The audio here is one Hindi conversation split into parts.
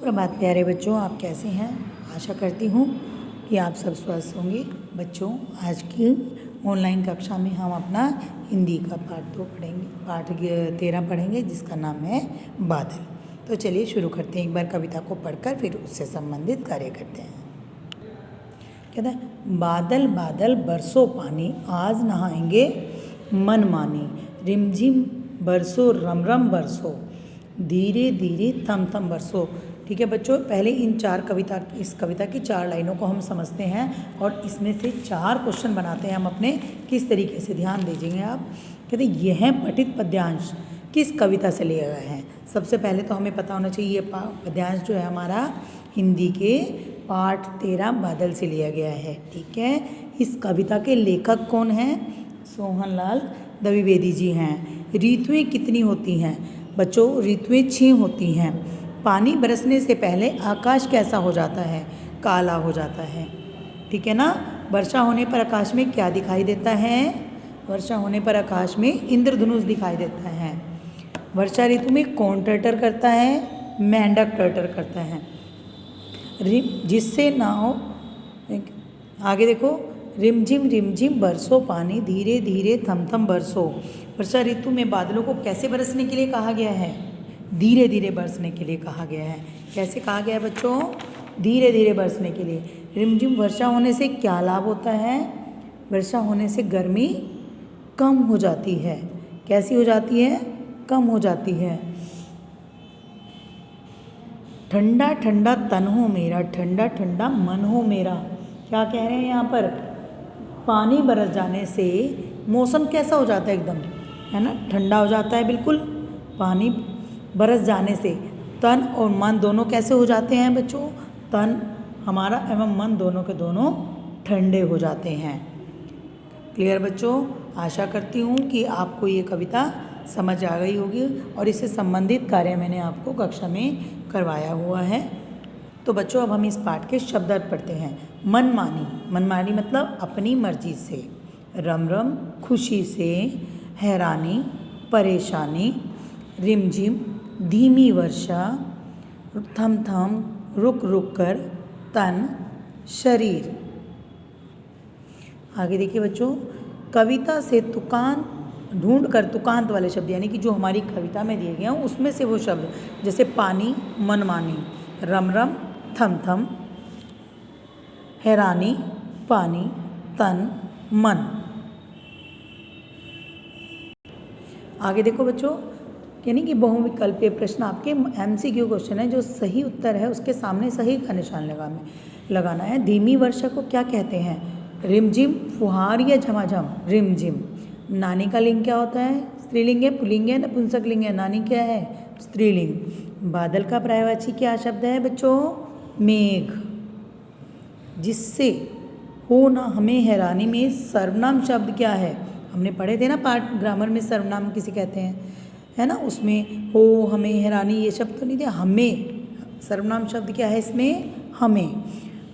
सुप्रभात प्यारे बच्चों, आप कैसे हैं। आशा करती हूँ कि आप सब स्वस्थ होंगे। बच्चों, आज की ऑनलाइन कक्षा में हम अपना हिंदी का पाठ 2 पढ़ेंगे, पाठ 13 पढ़ेंगे, जिसका नाम है बादल। तो चलिए शुरू करते हैं। एक बार कविता को पढ़कर फिर उससे संबंधित कार्य करते हैं। कहता है, बादल बादल बरसो पानी, आज नहाएंगे मन मानी। रिमझिम बरसो रम रम बरसो, धीरे धीरे थम थम बरसो। ठीक है बच्चों, पहले इस कविता की 4 लाइनों को हम समझते हैं और इसमें से 4 क्वेश्चन बनाते हैं हम अपने। किस तरीके से, ध्यान दीजिएगा आप। कहते यह पठित पद्यांश किस कविता से लिया गया है। सबसे पहले तो हमें पता होना चाहिए, ये पद्यांश जो है हमारा हिंदी के पाठ 13 बादल से लिया गया है। ठीक है, इस कविता के लेखक कौन हैं? सोहनलाल द्विवेदी जी हैं। ऋतुएं कितनी होती हैं? बच्चों, ऋतुएं 6 होती हैं। पानी बरसने से पहले आकाश कैसा हो जाता है? काला हो जाता है। ठीक है ना। वर्षा होने पर आकाश में क्या दिखाई देता है? वर्षा होने पर आकाश में इंद्रधनुष दिखाई देता है। वर्षा ऋतु में कौन टर्टर करता है? मेंढक टर्टर करता है। जिससे नाव, आगे देखो, रिमझिम बरसो पानी, धीरे धीरे थम थम बरसो। वर्षा ऋतु में बादलों को कैसे बरसने के लिए कहा गया है? धीरे धीरे बरसने के लिए कहा गया है। कैसे कहा गया है बच्चों? धीरे धीरे बरसने के लिए। रिमझिम वर्षा होने से क्या लाभ होता है? वर्षा होने से गर्मी कम हो जाती है। कैसी हो जाती है? कम हो जाती है। ठंडा ठंडा तन हो मेरा, ठंडा ठंडा मन हो मेरा। क्या कह रहे हैं यहाँ पर? पानी बरस जाने से मौसम कैसा हो जाता है? एकदम, है ना, ठंडा हो जाता है। बिल्कुल, पानी बरस जाने से तन और मन दोनों कैसे हो जाते हैं बच्चों? तन हमारा एवं मन दोनों के दोनों ठंडे हो जाते हैं। क्लियर बच्चों? आशा करती हूँ कि आपको ये कविता समझ आ गई होगी और इससे संबंधित कार्य मैंने आपको कक्षा में करवाया हुआ है। तो बच्चों, अब हम इस पाठ के शब्दार्थ पढ़ते हैं। मनमानी, मनमानी मतलब अपनी मर्जी से। रम रम खुशी से, हैरानी परेशानी, रिमझिम धीमी वर्षा, थम थम रुक रुक कर, तन शरीर। आगे देखिए बच्चों, कविता से तुकांत ढूंढ कर, तुकांत वाले शब्द यानी कि जो हमारी कविता में दिए गए हैं उसमें से वो शब्द, जैसे पानी मनमानी, रम रम थम थम, हैरानी पानी, तन मन। आगे देखो बच्चों, यानी कि बहुविकल्पीय प्रश्न आपके MCQ क्वेश्चन है। जो सही उत्तर है उसके सामने सही का निशान लगाना है। धीमी वर्षा को क्या कहते हैं? रिमझिम, फुहार या झमाझम? रिमझिम। नानी का लिंग क्या होता है? स्त्रीलिंग है, पुल्लिंग है, नपुंसक लिंग है? नानी क्या है? स्त्रीलिंग। बादल का पर्यायवाची क्या शब्द है बच्चों? मेघ। जिससे हो ना हमें हैरानी में सर्वनाम शब्द क्या है? हमने पढ़े थे ना पाठ ग्रामर में, सर्वनाम किसे कहते हैं, है ना। उसमें हो, हमें, हैरानी ये शब्द तो नहीं थे। हमें सर्वनाम शब्द क्या है इसमें? हमें।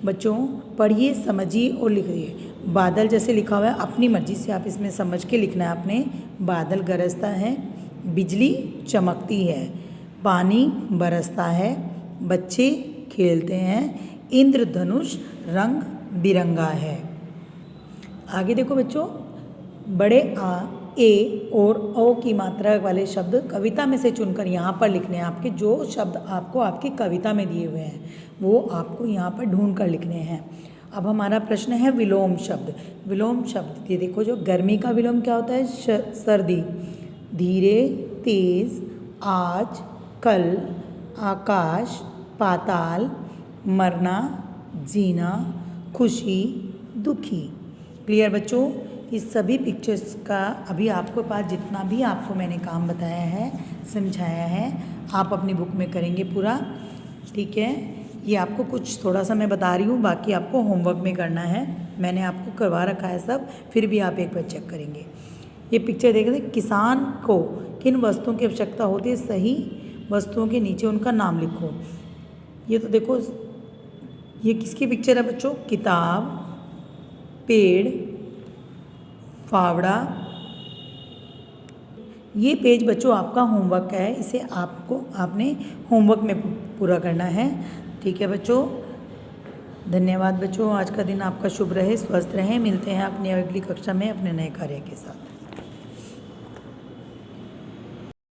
बच्चों पढ़िए, समझिए और लिखिए। बादल जैसे लिखा हुआ है, अपनी मर्जी से आप इसमें समझ के लिखना है आपने। बादल गरजता है, बिजली चमकती है, पानी बरसता है, बच्चे खेलते हैं, इंद्रधनुष रंग बिरंगा है। आगे देखो बच्चों, बड़े आ, ए और ओ की मात्रा वाले शब्द कविता में से चुनकर यहाँ पर लिखने हैं। आपके जो शब्द आपको आपकी कविता में दिए हुए हैं वो आपको यहाँ पर ढूंढ कर लिखने हैं। अब हमारा प्रश्न है विलोम शब्द। विलोम शब्द ये देखो, जो गर्मी का विलोम क्या होता है? सर्दी। धीरे, तेज, आज, कल, आकाश, पाताल, मरना, जीना, खुशी, दुखी। क्लियर बच्चों? इस सभी पिक्चर्स का अभी आपके पास जितना भी आपको मैंने काम बताया है, समझाया है, आप अपनी बुक में करेंगे पूरा। ठीक है, ये आपको कुछ थोड़ा सा मैं बता रही हूँ, बाकी आपको होमवर्क में करना है। मैंने आपको करवा रखा है सब, फिर भी आप एक बार चेक करेंगे। ये पिक्चर देख रहे, किसान को किन वस्तुओं की आवश्यकता होती है? सही वस्तुओं के नीचे उनका नाम लिखो। ये तो देखो, ये किसकी पिक्चर है बच्चों? किताब, पेड़, फावड़ा, ये पेज बच्चों आपका होमवर्क है, इसे आपने होमवर्क में पूरा करना है। ठीक है बच्चों, धन्यवाद बच्चों। आज का दिन आपका शुभ रहे, स्वस्थ रहें। मिलते हैं अपनी अगली कक्षा में अपने नए कार्य के साथ।